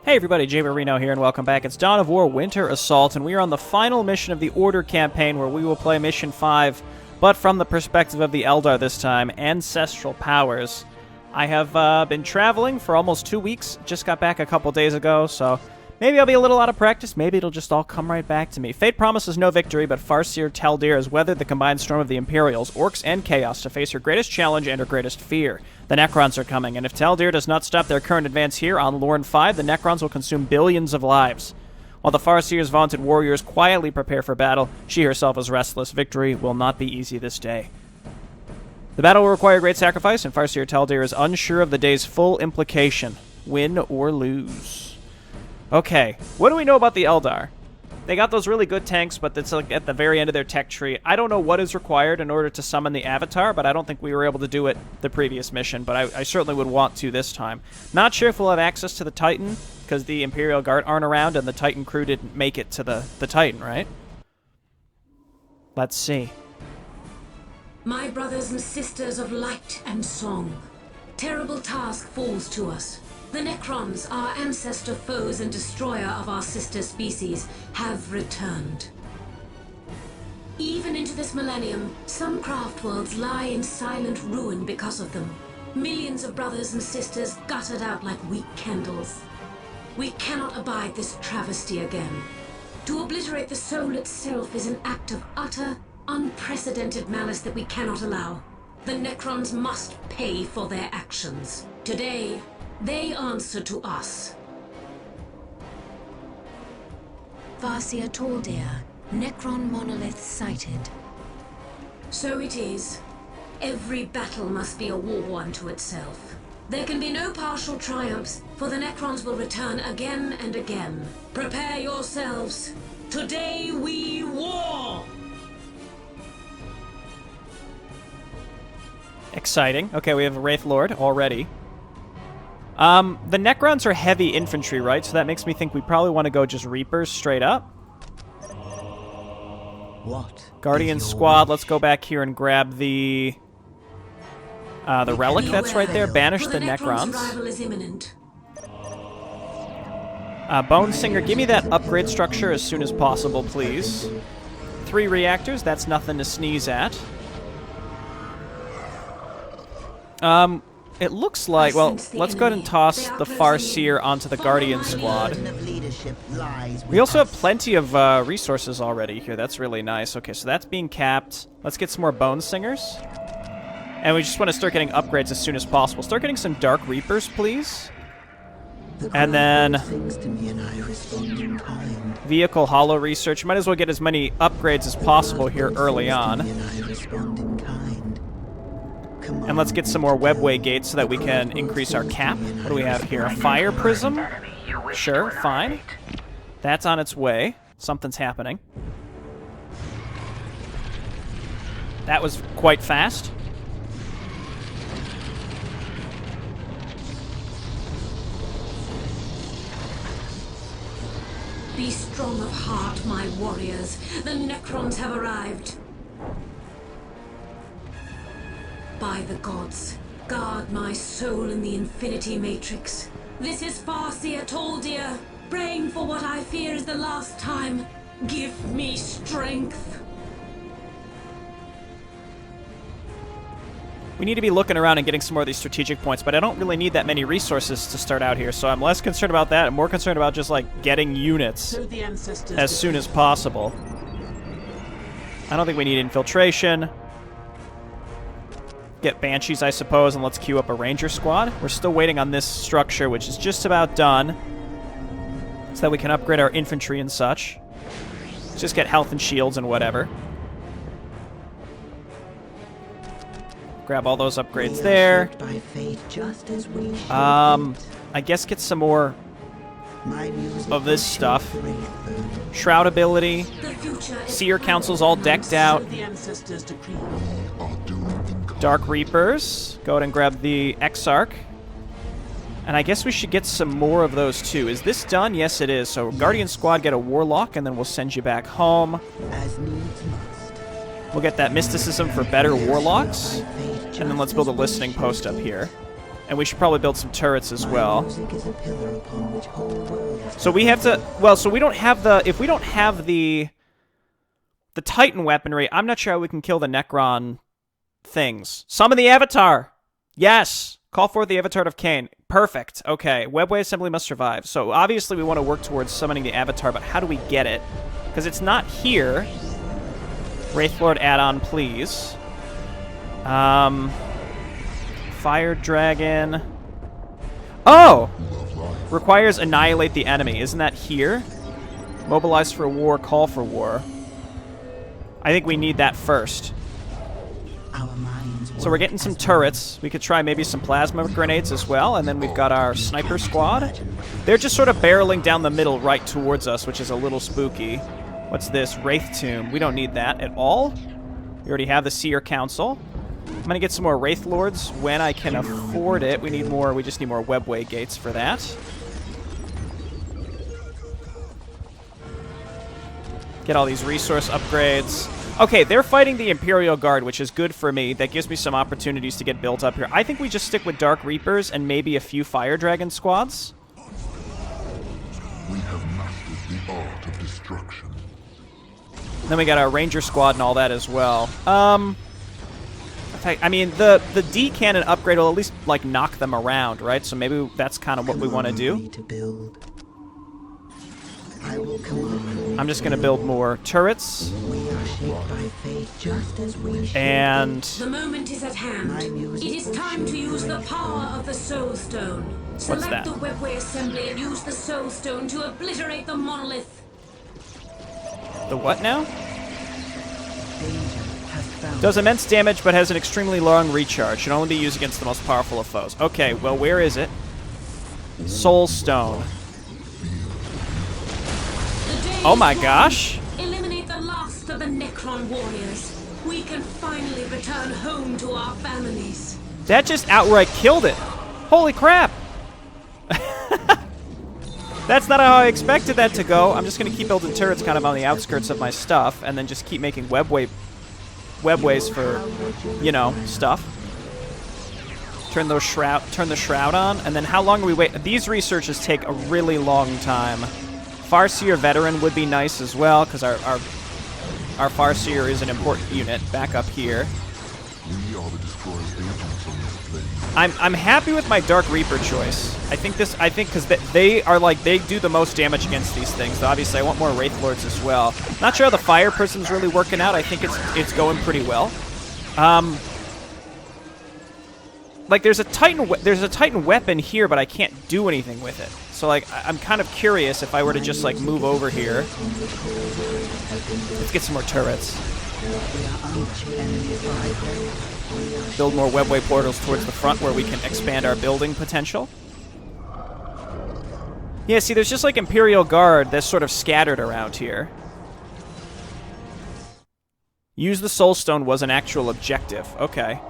Hey everybody, Jay Marino here, and welcome back. It's Dawn of War Winter Assault, and we are on the final mission of the Order campaign, where we will play Mission 5, but from the perspective of the Eldar this time, Ancestral Powers. I have been traveling for almost 2 weeks, just got back a couple days ago, so maybe I'll be a little out of practice, maybe it'll just all come right back to me. Fate promises no victory, but Farseer Taldir has weathered the combined storm of the Imperials, Orcs, and Chaos to face her greatest challenge and her greatest fear. The Necrons are coming, and if Taldir does not stop their current advance here on Lorne 5, the Necrons will consume billions of lives. While the Farseer's vaunted warriors quietly prepare for battle, she herself is restless. Victory will not be easy this day. The battle will require great sacrifice, and Farseer Taldir is unsure of the day's full implication. Win or lose. Okay, what do we know about the Eldar? They got those really good tanks, but it's like at the very end of their tech tree. I don't know what is required in order to summon the Avatar, but I don't think we were able to do it the previous mission, but I certainly would want to this time. Not sure if we'll have access to the Titan, because the Imperial Guard aren't around, and the Titan crew didn't make it to the Titan, right? Let's see. My brothers and sisters of light and song, terrible task falls to us. The Necrons, our ancestor foes and destroyer of our sister species, have returned. Even into this millennium, some craft worlds lie in silent ruin because of them. Millions of brothers and sisters gutted out like weak candles. We cannot abide this travesty again. To obliterate the soul itself is an act of utter, unprecedented malice that we cannot allow. The Necrons must pay for their actions. Today, they answer to us. Farseer Taldir, Necron monolith sighted. So it is. Every battle must be a war unto itself. There can be no partial triumphs, for the Necrons will return again and again. Prepare yourselves. Today we war! Exciting. Okay, we have a Wraith Lord already. The Necrons are heavy infantry, right? So that makes me think we probably want to go just Reapers straight up. What? Guardian squad, let's go back here and grab the relic that's right there. Banish the Necrons. Bone Singer, give me that upgrade structure as soon as possible, please. 3 reactors, that's nothing to sneeze at. It looks like, well, let's go ahead and toss the Farseer onto the Guardian squad. We also have plenty of resources already here. That's really nice. Okay, so that's being capped. Let's get some more Bone Singers. And we just want to start getting upgrades as soon as possible. Start getting some Dark Reapers, please. And then Vehicle Hollow Research. Might as well get as many upgrades as possible here early on. And let's get some more webway gates so that we can increase our cap. What do we have here? A fire prism? Sure, fine. That's on its way. Something's happening. That was quite fast. Be strong of heart, my warriors. The Necrons have arrived. By the gods, guard my soul in the Infinity Matrix. This is Farseer Taldir, praying for what I fear is the last time. Give me strength. We need to be looking around and getting some more of these strategic points, but I don't really need that many resources to start out here, so I'm less concerned about that and more concerned about just, like, getting units as soon as possible. I don't think we need infiltration. Get Banshees, I suppose, and let's queue up a Ranger squad. We're still waiting on this structure, which is just about done, so that we can upgrade our infantry and such. Let's just get health and shields and whatever. Grab all those upgrades there. I guess get some more of this stuff. Shroud ability. Seer Council's all decked out. Dark Reapers. Go ahead and grab the Exarch. And I guess we should get some more of those too. Is this done? Yes, it is. So Guardian Squad, get a Warlock, and then we'll send you back home. We'll get that Mysticism for better Warlocks. And then let's build a listening post up here. And we should probably build some turrets as well. So we have to... Well, so we don't have the... If we don't have the Titan weaponry, I'm not sure how we can kill the Necron things. Summon the Avatar! Yes! Call forth the Avatar of Cain. Perfect. Okay. Webway assembly must survive. So obviously we want to work towards summoning the Avatar, but how do we get it? Because it's not here. Wraithlord add-on, please. Fire Dragon. Oh! Requires annihilate the enemy. Isn't that here? Mobilize for war, call for war. I think we need that first. So we're getting some turrets. We could try maybe some plasma grenades as well, and then we've got our sniper squad. They're just sort of barreling down the middle right towards us, which is a little spooky. What's this? Wraith Tomb. We don't need that at all. We already have the Seer Council. I'm going to get some more Wraith Lords when I can afford it. We need more. We just need more Webway gates for that. Get all these resource upgrades. Okay, they're fighting the Imperial Guard, which is good for me. That gives me some opportunities to get built up here. I think we just stick with Dark Reapers and maybe a few Fire Dragon squads. We have mastered the art of destruction. Then we got our Ranger squad and all that as well. In fact, I mean, the D cannon upgrade will at least, like, knock them around, right? So maybe that's kind of what we want to do. I'm just going to build more turrets. And the moment is at hand. It is time to use the power of the Soul Stone. Select that? the Webway assembly and use the Soul Stone to obliterate the monolith. The what now? Does immense damage but has an extremely long recharge. Should only be used against the most powerful of foes. Okay, well, where is it? Soul Stone. Oh my gosh! Eliminate the last of the Necron warriors. We can finally return home to our families. That just outright killed it. Holy crap! That's not how I expected that to go. I'm just going to keep building turrets kind of on the outskirts of my stuff, and then just keep making webways for, you know, stuff. Turn the shroud on, and then how long do we wait? These researches take a really long time. Farseer Veteran would be nice as well, because our Farseer is an important unit back up here. We are the destroyer's agents on this plane. I'm happy with my Dark Reaper choice. I think because they are like, they do the most damage against these things. So obviously I want more Wraith Lords as well. Not sure how the Fire Person's really working out. I think it's going pretty well. Like there's a Titan weapon here, but I can't do anything with it. So like I'm kind of curious if I were to just like move over here. Let's get some more turrets. Build more webway portals towards the front where we can expand our building potential. Yeah, see, there's just like Imperial Guard that's sort of scattered around here. Use the Soul Stone was an actual objective. Okay.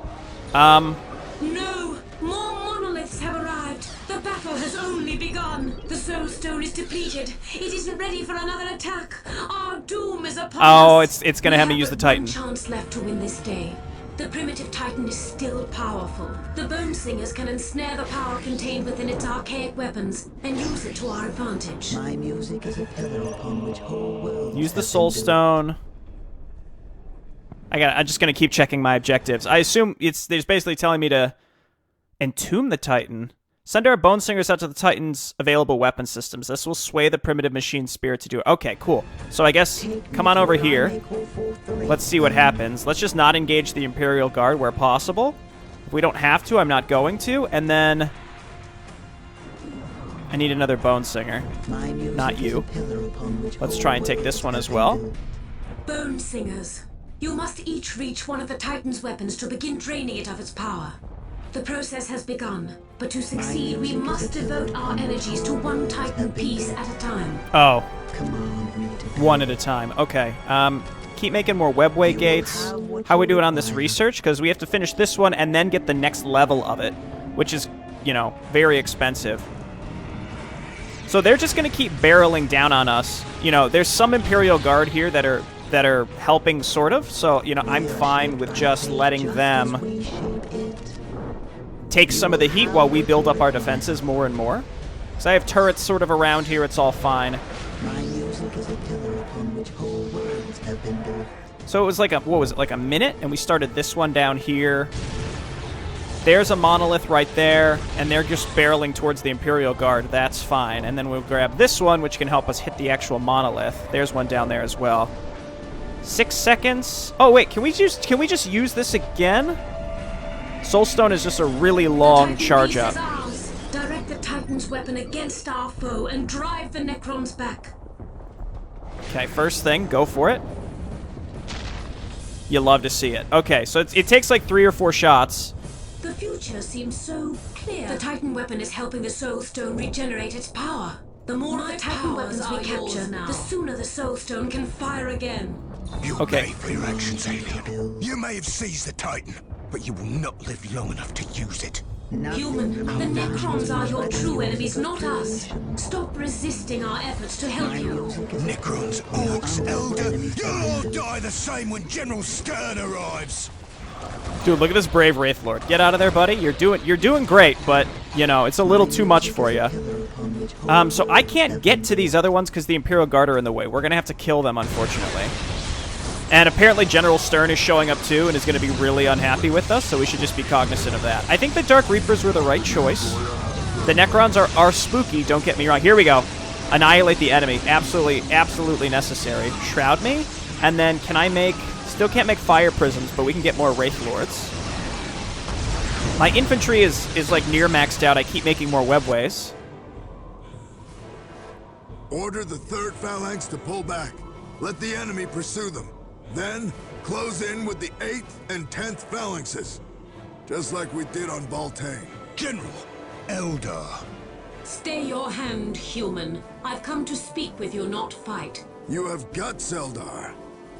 No! More monoliths have arrived! The battle has only begun! The Soul Stone is depleted! It isn't ready for another attack! Our doom is upon us! It's gonna have me use the Titan. One chance left to win this day. The primitive Titan is still powerful. The Bone Singers can ensnare the power contained within its archaic weapons and use it to our advantage. My music is a pillar upon which whole world. Use the Soul Stone. I'm just gonna keep checking my objectives. I assume they're basically telling me to entomb the Titan. Send our Bone Singers out to the Titan's available weapon systems. This will sway the primitive machine spirit to do it. Okay, cool. So I guess, come on over here. Let's see what happens. Let's just not engage the Imperial Guard where possible. If we don't have to, I'm not going to. And then I need another Bone Singer. Not you. Let's try and take this one as well. Bone Singers. You must each reach one of the Titan's weapons to begin draining it of its power. The process has begun, but to succeed, we must devote our energies to one Titan piece at a time. Oh. One at a time. Okay. Keep making more webway gates. How are we doing on this research? Because we have to finish this one and then get the next level of it, which is, you know, very expensive. So they're just going to keep barreling down on us. You know, there's some Imperial Guard here that are helping, sort of. So, you know, I'm fine with just letting them takes some of the heat while we build up our defenses more and more. Because I have turrets sort of around here, it's all fine. My music is a pillar upon which whole worlds have been built. So it was like what was it, like a minute? And we started this one down here. There's a monolith right there, and they're just barreling towards the Imperial Guard. That's fine. And then we'll grab this one, which can help us hit the actual monolith. There's one down there as well. 6 seconds. Oh wait, can we just use this again? Soulstone is just a really long charge up. Direct the Titan's weapon against our foe and drive the Necrons back. Okay, first thing, go for it. You love to see it. Okay, so it takes like 3 or 4 shots. The future seems so clear. The Titan weapon is helping the Soul Stone regenerate its power. The more of the Titan weapons we capture, the sooner the Soul Stone can fire again. You pay for your actions, alien. You may have seized the Titan, but you will not live long enough to use it. Human, the Necrons are your true enemies, not us. Stop resisting our efforts to help you. Necrons, Orcs, Elder, you'll all die the same when General Stern arrives. Dude, look at this brave Wraith Lord. Get out of there, buddy. You're doing great, but you know it's a little too much for you. So I can't get to these other ones because the Imperial Guard are in the way. We're gonna have to kill them, unfortunately. And apparently General Stern is showing up too and is going to be really unhappy with us, so we should just be cognizant of that. I think the Dark Reapers were the right choice. The Necrons are spooky, don't get me wrong. Here we go. Annihilate the enemy. Absolutely necessary. Shroud me, and then can I make... Still can't make fire prisms, but we can get more Wraith Lords. My infantry is like near maxed out. I keep making more webways. Order the 3rd Phalanx to pull back. Let the enemy pursue them. Then, close in with the 8th and 10th Phalanxes. Just like we did on Baltaine. General, Elder. Stay your hand, human. I've come to speak with you, not fight. You have guts, Eldar.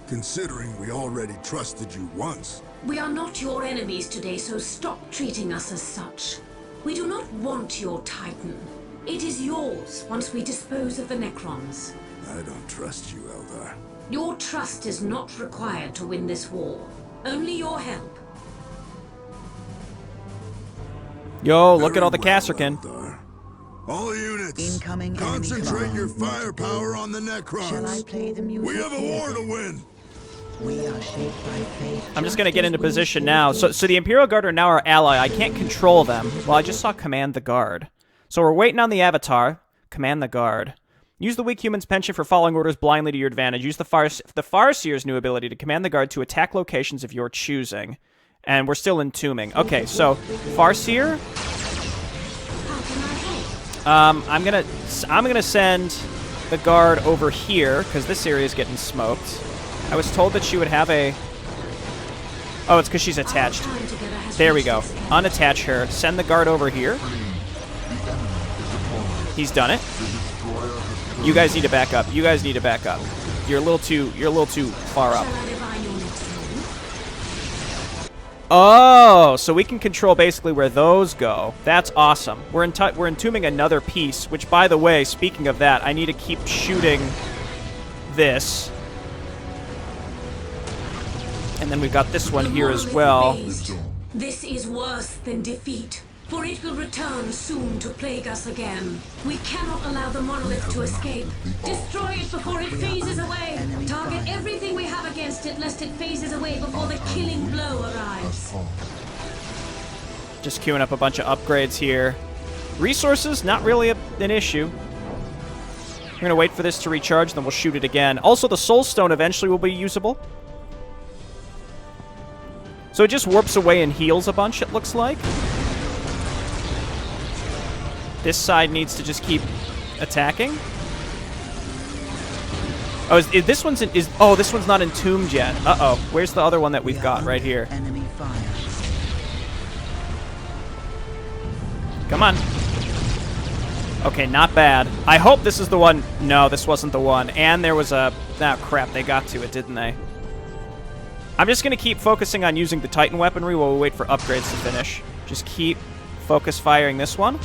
Considering we already trusted you once. We are not your enemies today, so stop treating us as such. We do not want your Titan. It is yours once we dispose of the Necrons. I don't trust you, Eldar. Your trust is not required to win this war. Only your help. Yo, look at all the Very well, Kasrkin. Eldar. All units, Incoming concentrate enemy your command. firepower on the Necrons. Shall I play the music? We have a war to win. We are shaped by fate. I'm just going to get into position now. So the Imperial Guard are now our ally. I can't control them. Well, I just saw Command the Guard. So we're waiting on the Avatar. Command the Guard. Use the weak human's penchant for following orders blindly to your advantage. Use the Farseer's new ability to command the Guard to attack locations of your choosing. And we're still entombing. Okay, so Farseer. I'm gonna send the Guard over here because this area is getting smoked. I was told that she would have a... Oh, it's because she's attached. There we go. Unattach her. Send the Guard over here. He's done it. You guys need to back up. You guys need to back up. You're a little too far up. Oh, so we can control basically where those go. That's awesome. We're entombing another piece, which, by the way, speaking of that, I need to keep shooting this. And then we've got this one here as well. This is worse than defeat, for it will return soon to plague us again. We cannot allow the monolith to escape. Destroy it before it phases away. Target everything we have against it, lest it phases away before the killing blow arrives. Just queuing up a bunch of upgrades here. Resources, not really an issue. We're going to wait for this to recharge, then we'll shoot it again. Also, the Soul Stone eventually will be usable. So it just warps away and heals a bunch, it looks like. This side needs to just keep attacking. Oh, this one's this one's not entombed yet. Uh-oh. Where's the other one that we've got right here? Enemy fire. Come on. Okay, not bad. I hope this is the one. No, this wasn't the one. And there was a... Oh, crap. They got to it, didn't they? I'm just going to keep focusing on using the Titan weaponry while we wait for upgrades to finish. Just keep focus firing this one.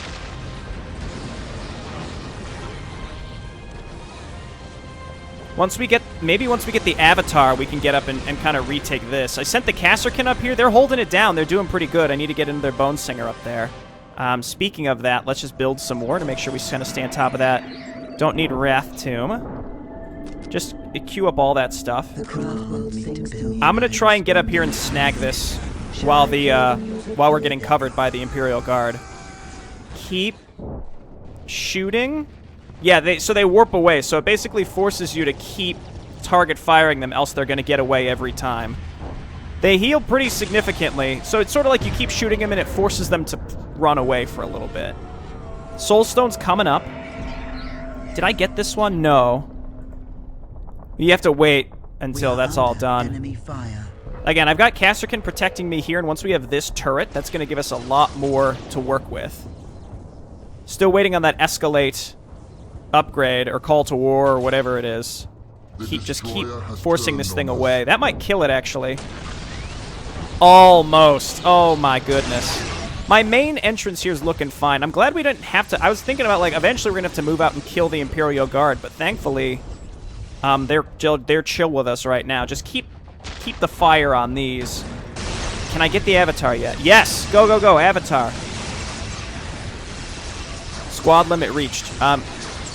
Maybe once we get the Avatar, we can get up and kind of retake this. I sent the Kasserkin up here. They're holding it down. They're doing pretty good. I need to get into their Bone Singer up there. Speaking of that, let's just build some more to make sure we kind of stay on top of that. Don't need Wrath Tomb. Just queue up all that stuff. I'm going to try and get up here and snag this while we're getting covered by the Imperial Guard. Keep shooting. Yeah, so they warp away, so it basically forces you to keep target firing them, else they're going to get away every time. They heal pretty significantly, so it's sort of like you keep shooting them and it forces them to run away for a little bit. Soulstone's coming up. Did I get this one? No. You have to wait until that's all done. Again, I've got Kasserkin protecting me here, and once we have this turret, that's going to give us a lot more to work with. Still waiting on that Escalate upgrade, or Call to War, or whatever it is. Just keep forcing this thing away. That might kill it, actually. Almost. Oh, my goodness. My main entrance here is looking fine. I'm glad we didn't have to... I was thinking about, like, eventually we're going to have to move out and kill the Imperial Guard, but thankfully, they're chill with us right now. Just keep the fire on these. Can I get the Avatar yet? Yes! Go, go, go, Avatar. Squad limit reached.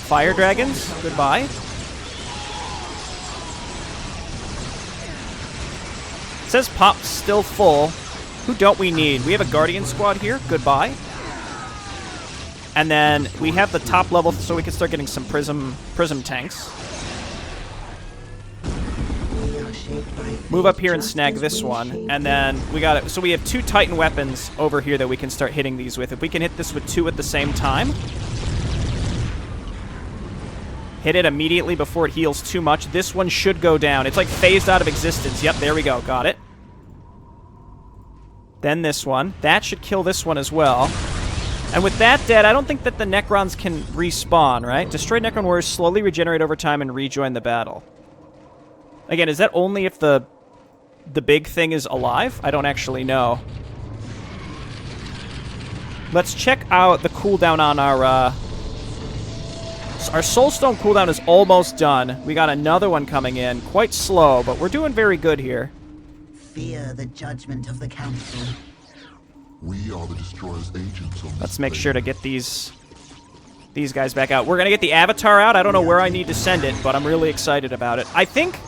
Fire Dragons, goodbye. It says pop's still full. Who don't we need? We have a Guardian squad here, goodbye. And then we have the top level so we can start getting some prism tanks. Move up here and snag this one, and then we got it. So we have 2 Titan weapons over here that we can start hitting these with. If we can hit this with 2 at the same time, hit it immediately before it heals too much. This one should go down. It's like phased out of existence. Yep, there we go. Got it. Then this one. That should kill this one as well. And with that dead, I don't think that the Necrons can respawn, right? Destroyed Necron warriors slowly regenerate over time and rejoin the battle. Again, is that only if the big thing is alive? I don't actually know. Let's check out the cooldown on our Soulstone cooldown is almost done. We got another one coming in. Quite slow, but we're doing very good here. Fear the judgment of the Council. We are the Destroyer's agents. Let's make sure to get these guys back out. We're going to get the Avatar out. I don't know where I need to send it, but I'm really excited about it. I think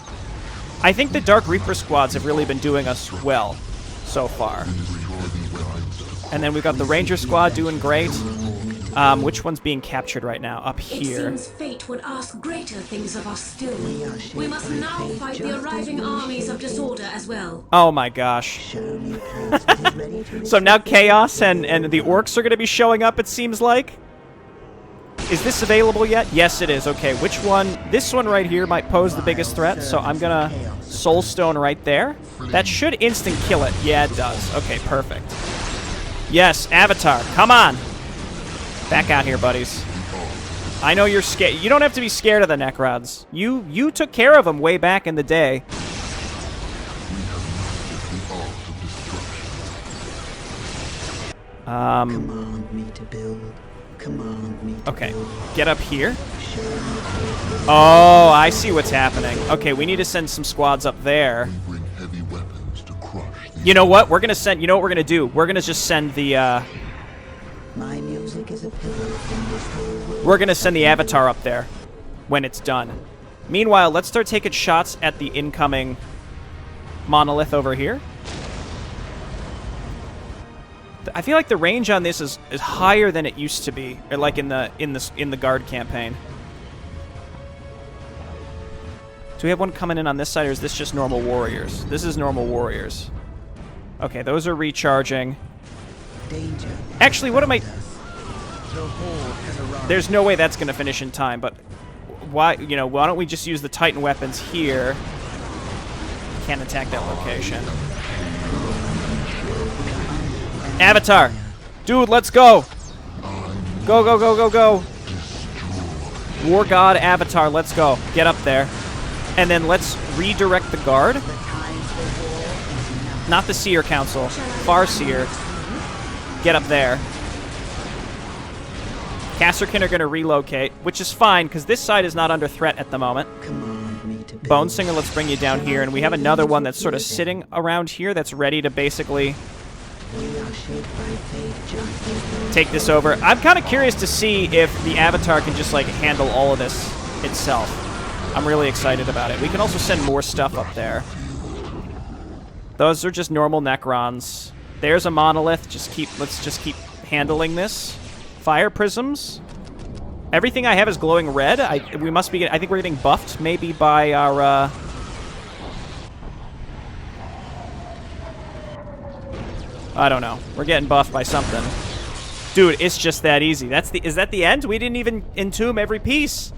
the Dark Reaper squads have really been doing us well so far. And then we've got the Ranger squad doing great. Which one's being captured right now? Up here. It seems fate would ask greater things of us still. We must now fight the arriving armies of disorder as well. Oh my gosh. So now Chaos and the Orcs are going to be showing up, it seems like. Is this available yet? Yes, it is. Okay, which one? This one right here might pose the biggest threat, so I'm going to Soulstone right there. That should instant kill it. Yeah, it does. Okay, perfect. Yes, Avatar, come on. Back out here, buddies. I know you're scared. You don't have to be scared of the Necrons. You took care of them way back in the day. Command me to build. Command me to okay, build. get up here. Oh, I see what's happening. Okay, we need to send some squads up there. Bring heavy weapons to crush the... You know what? We're gonna send. You know what we're gonna do? We're gonna just send the. My music is a pillar from this whole world. We're gonna send the Avatar up there when it's done. Meanwhile, let's start taking shots at the incoming monolith over here. I feel like the range on this is higher than it used to be, or like in the guard campaign. Do we have one coming in on this side, or is this just normal warriors? This is normal warriors. Okay, those are recharging. Danger. Actually, what am I... There's no way that's going to finish in time, but why don't we just use the Titan weapons here? Can't attack that location. Avatar! Dude, let's go! Go, go, go, go, go! War God Avatar, let's go. Get up there. And then let's redirect the guard. Not the Seer Council. Farseer. Get up there. Kasserkin are going to relocate, which is fine, because this side is not under threat at the moment. Command me Bone Singer, let's bring you down here, and we have another one that's sort of sitting around here that's ready to basically take this over. I'm kind of curious to see if the Avatar can just, like, handle all of this itself. I'm really excited about it. We can also send more stuff up there. Those are just normal Necrons. There's a monolith. Let's just keep handling this. Fire prisms. Everything I have is glowing red. I think we're getting buffed maybe by our I don't know. We're getting buffed by something. Dude, it's just that easy. Is that the end? We didn't even entomb every piece.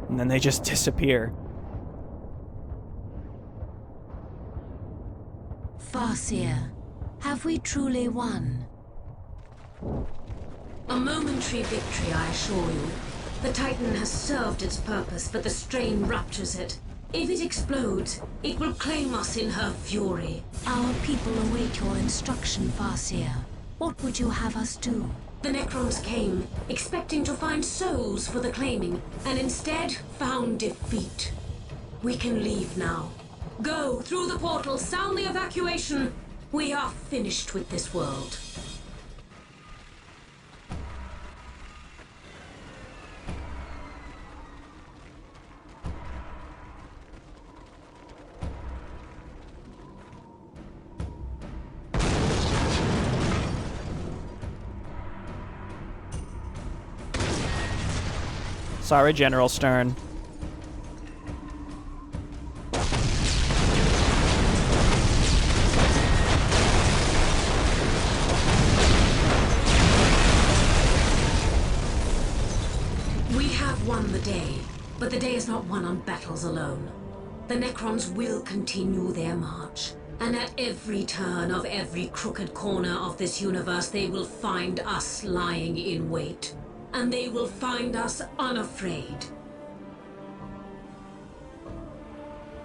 And then they just disappear. Farseer, have we truly won? A momentary victory, I assure you. The Titan has served its purpose, but the strain ruptures it. If it explodes, it will claim us in her fury. Our people await your instruction, Farseer. What would you have us do? The Necrons came, expecting to find souls for the claiming, and instead found defeat. We can leave now. Go through the portal, sound the evacuation. We are finished with this world. Sorry, General Stern. We have won the day, but the day is not won on battles alone. The Necrons will continue their march, and at every turn of every crooked corner of this universe, they will find us lying in wait. And they will find us unafraid.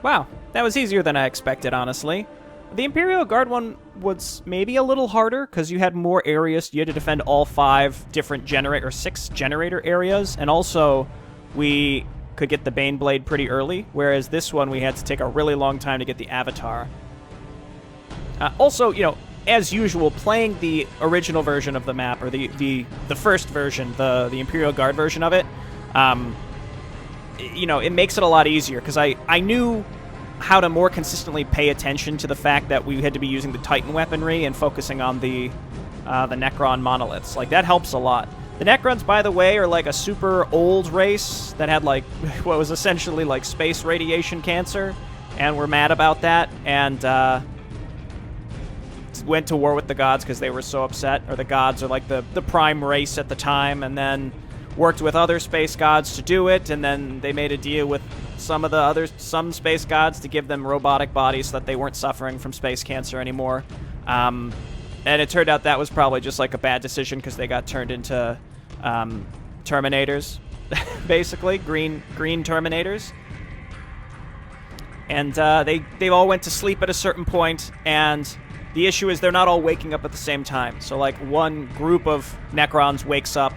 Wow, that was easier than I expected, honestly. The Imperial Guard one was maybe a little harder, because you had more areas. You had to defend all 5 different six generator areas, and also we could get the Baneblade pretty early, whereas this one we had to take a really long time to get the Avatar. Also, you know, as usual, playing the original version of the map, or the first version, the Imperial Guard version of it, you know, it makes it a lot easier, because I knew how to more consistently pay attention to the fact that we had to be using the Titan weaponry and focusing on the Necron monoliths. Like, that helps a lot. The Necrons, by the way, are like a super old race that had, like, what was essentially like space radiation cancer, and we're mad about that, and went to war with the gods because they were so upset, or the gods are like the prime race at the time, and then worked with other space gods to do it, and then they made a deal with some space gods to give them robotic bodies so that they weren't suffering from space cancer anymore. And it turned out that was probably just like a bad decision, because they got turned into Terminators, basically green Terminators. And they all went to sleep at a certain point, and the issue is they're not all waking up at the same time. So, like, one group of Necrons wakes up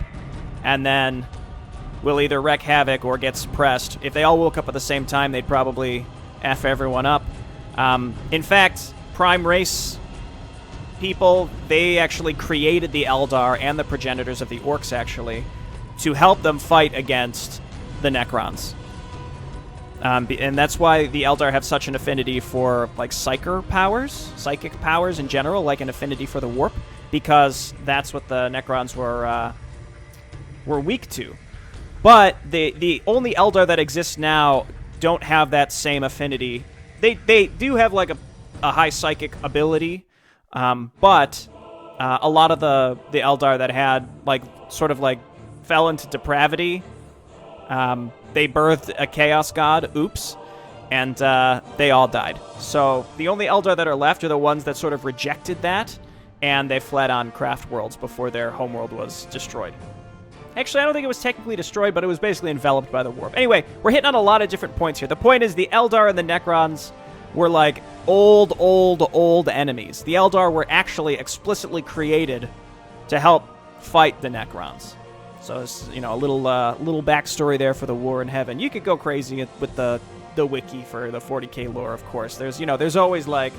and then will either wreak havoc or get suppressed. If they all woke up at the same time, they'd probably F everyone up. In fact, Prime Race people, they actually created the Eldar and the progenitors of the Orcs, actually, to help them fight against the Necrons. And that's why the Eldar have such an affinity for, like, psychic powers in general, like an affinity for the warp, because that's what the Necrons were weak to. But the only Eldar that exists now don't have that same affinity. They do have, like, a high psychic ability, but a lot of the Eldar that had, like, sort of, like, fell into depravity, they birthed a Chaos God, and they all died. So the only Eldar that are left are the ones that sort of rejected that, and they fled on Craft Worlds before their homeworld was destroyed. Actually, I don't think it was technically destroyed, but it was basically enveloped by the warp. Anyway, we're hitting on a lot of different points here. The point is the Eldar and the Necrons were like old enemies. The Eldar were actually explicitly created to help fight the Necrons. So it's, you know, a little backstory there for the war in heaven. You could go crazy with the wiki for the 40k lore, of course. There's always like,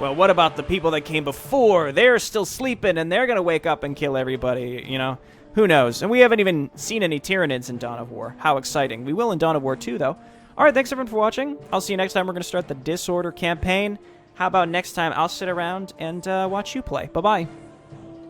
well, what about the people that came before? They're still sleeping and they're gonna wake up and kill everybody, you know? Who knows? And we haven't even seen any Tyranids in Dawn of War. How exciting. We will in Dawn of War 2, though. Alright, thanks everyone for watching. I'll see you next time. We're gonna start the Disorder campaign. How about next time I'll sit around and watch you play. Bye-bye.